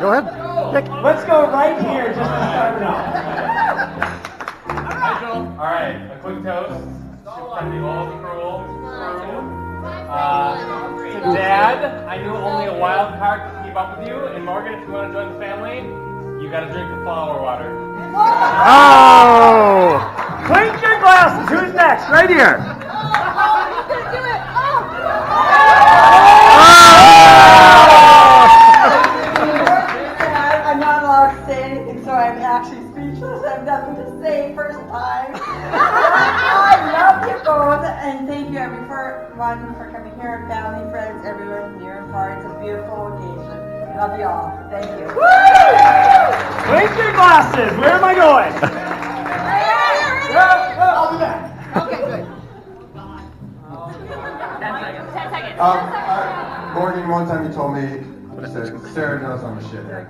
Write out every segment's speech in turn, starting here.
Go ahead. Let's go right here just to start it off. All right, a quick toast to friendly all the cruel. To Dad, I knew only a wild card could keep up with you. And Morgan, if you want to join the family, you got to drink the flower water. Oh! Clink your glasses. Who's next? Right here. I'm not allowed to say anything, so I'm actually speechless. I have nothing to say first time. I love you both, and thank you everyone for coming here, family, friends, everyone near and far. It's a beautiful occasion. Love you all. Thank you. Clink your glasses. Where am I going? I'll be back. Okay, good. 10 seconds. Morgan, one time he told me, he said, Sarah knows I'm a shithead.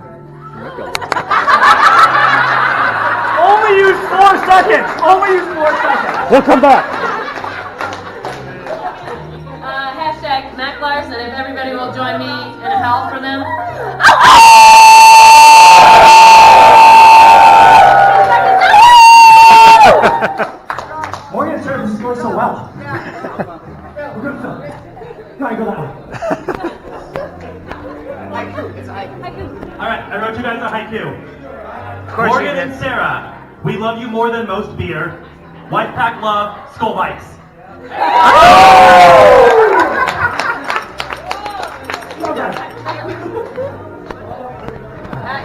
Only use 4 seconds. Only use 4 seconds. We'll come back. Hashtag Mac Larson, if everybody will join me in a howl for them. Morgan started to score so well. We're good film. No, I go that way. All right, I wrote you guys a haiku. Morgan and Sarah, we love you more than most beer. White pack love, skull bites. That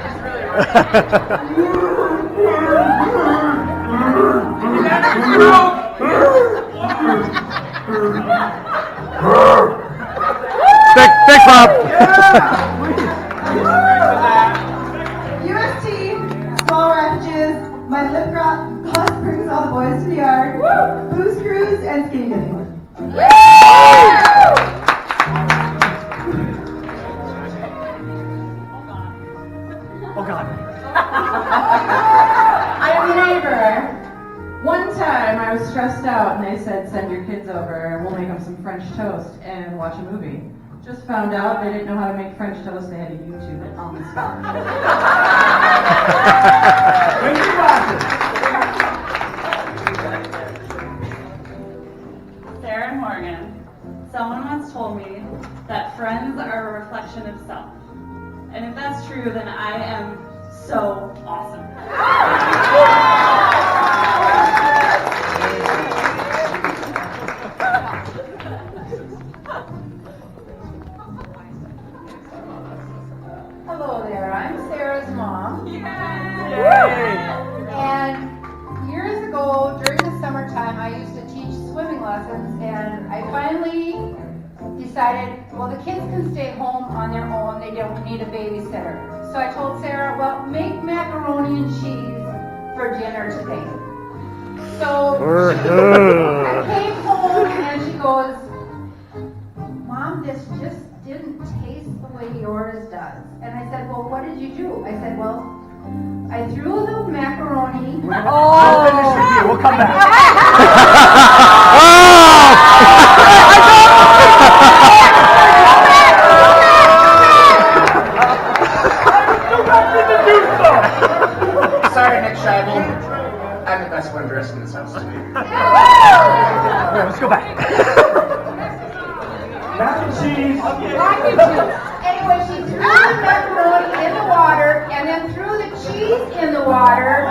is really Big pop. UST, small ranches, my lip gloss brings all the boys to the yard. Booze cruise and skinny dipping. Oh God. I'm a neighbor. One time I was stressed out and they said, send your kids over and we'll make them some French toast and watch a movie. Just found out they didn't know how to make French toast, they had to YouTube it on the spot. Bring your glasses. Sarah and Morgan, someone once told me that friends are a reflection of self. And if that's true, then I am so awesome. Hello there, I'm Sarah's mom. Yay! And years ago, during the summertime, I used to teach swimming lessons, and I finally decided, well, the kids can stay home on their own, they don't need a babysitter. So I told Sarah, well, make macaroni and cheese for dinner today. So I came home and she goes, Mom, this just didn't taste the way yours does. And I said, well, what did you do? I said, well, I threw the macaroni. I'll finish with you. We'll come back. Sorry, Nick Scheibel. I'm the best one dressed in this house today. Alright, let's go back. Mac and cheese. Anyway, she threw the macaroni in the water and then threw the cheese in the water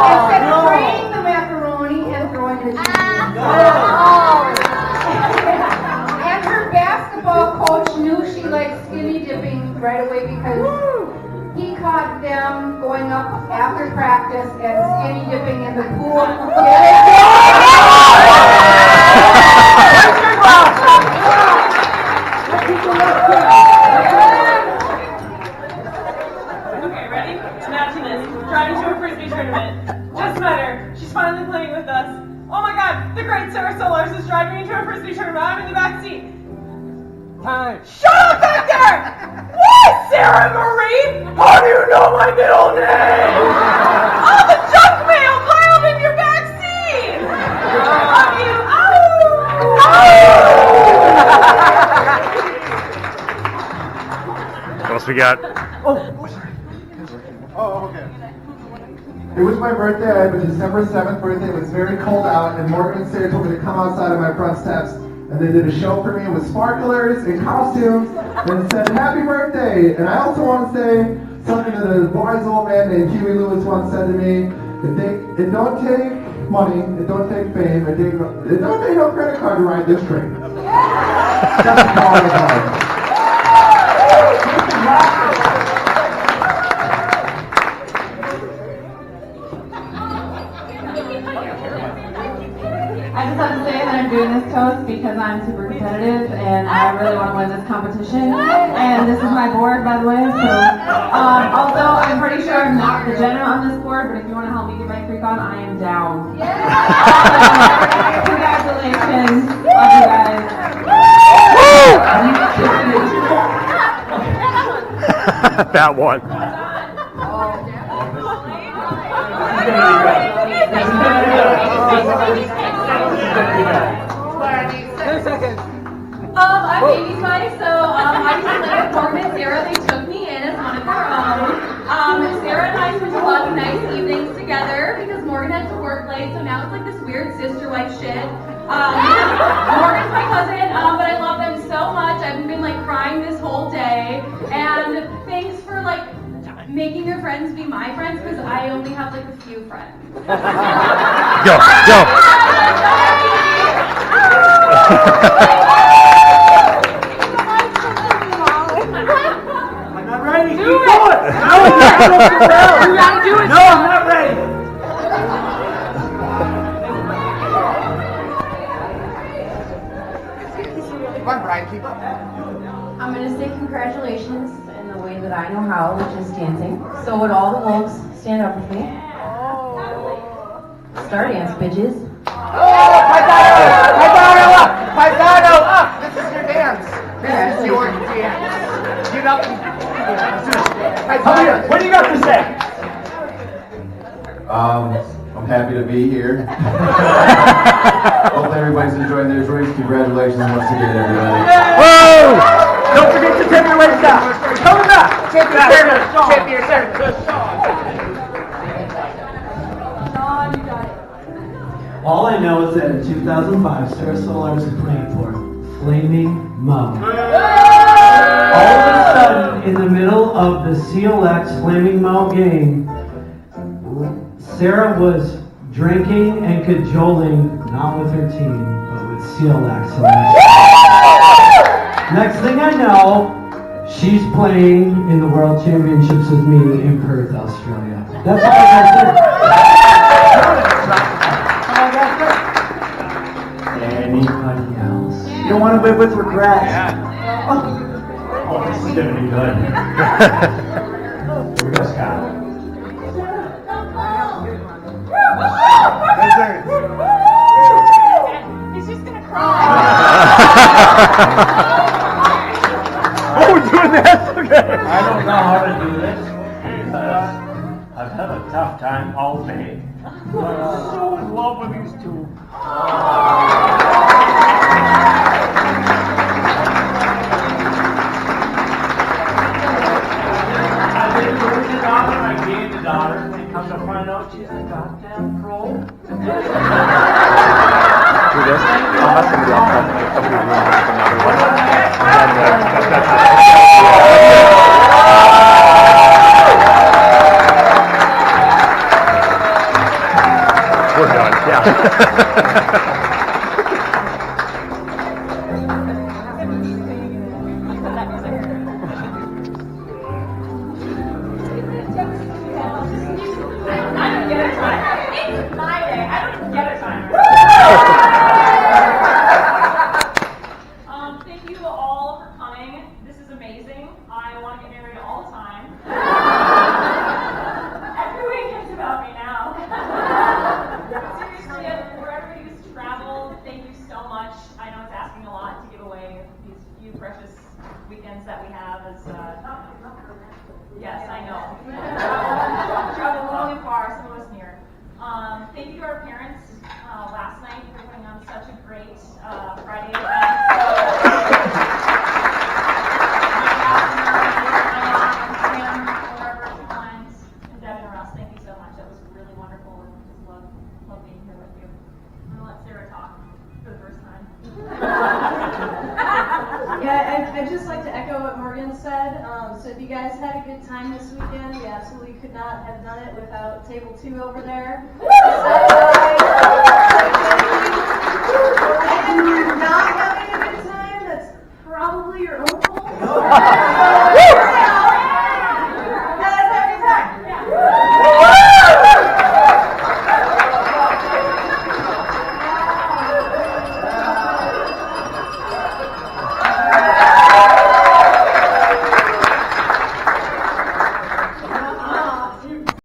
instead of draining the macaroni and throwing the cheese. And her basketball coach knew she liked skinny dipping right away because he caught them going up after practice and skinny dipping in the pool. Okay, ready? Imagine this. Driving to a frisbee tournament. Just met her. She's finally playing with us. Oh my god, the great Sarah Solars is driving me to a frisbee tournament. I'm in the back seat. Time. Shut up back there! What? Sarah Marie? How do you know my middle name? All the junk mail piled in your back seat! I love you. What else we got? Oh, okay. It was my birthday. I had a December 7th birthday. It was very cold out, and Morgan and Sarah told me to come outside of my front steps. And they did a show for me with sparklers and costumes and said, "Happy birthday." And I also want to say something that a wise old man named Huey Lewis once said to me. It don't take money, it don't take fame, it don't take no credit card to ride this train. That's the power of God. I just have to say that I'm doing this toast because I'm super competitive and I really want to win this competition. And this is my board, by the way. So, also, I'm pretty sure I'm not the Jenna on this board, but if you want to help me get my freak on, I am down. Congratulations. Love you guys. That one. I'm Baby Spice, so I used to live with Morgan and Sarah. They took me in as one of their own. Sarah and I spent a lot of nice evenings together because Morgan had to work late, so now it's like this weird sister-wife shit. Morgan's my cousin, but I love them so much. I've been like crying this whole day, and thanks for like making your friends be my friends because I only have like a few friends. Go. I'm not ready. Do Keep it. going. No, You gotta do it. No, I'm not ready. Come on, Brian, keep up. I'm going to say congratulations in the way that I know how, which is dancing. So would all the wolves stand up with me? Star dance, bitches. Oh, Paisano up! This is your dance. This is your dance. You know. What do you got to say? I'm happy to be here. Hope everybody's enjoying their drinks. Congratulations once again, everybody. Whoa! Don't forget to tip your waist down. Coming back. Tip your service. Tip your service. All I know is that in 2005, Sarah Solars is playing for Flaming Mum. All of a sudden, in the middle of the CLX Flaming Mum game, Sarah was drinking and cajoling, not with her team, but with CLX. Next thing I know, she's playing in the World Championships with me in Perth, Australia. That's all I got to say. Anybody else? You don't want to live with regret. Oh, this is gonna be good. Here we go, Scott. He's just gonna cry. Oh, we're doing that? Okay. I don't know how to do this because I've had a tough time all day. I'm so in love with these two. I've been doing it off when I gave the daughter, and come to find out she's a goddamn pro. Do this. I'll mess with you. I'll come to your room with another one. And then, we're done. Yeah. Thank you all for coming. This is amazing. I want to get married all the time. Every week it's about me now. Seriously, wherever you travel, thank you so much. I know it's asking a lot to give away these few precious weekends that we have. Yes, I know. Travel long and far, some of us near. Thank you to our parents last night for putting on such a great Friday event. My Yeah, I'd just like to echo what Morgan said. So if you guys had a good time this weekend, we absolutely could not have done it without Table 2 over there. So,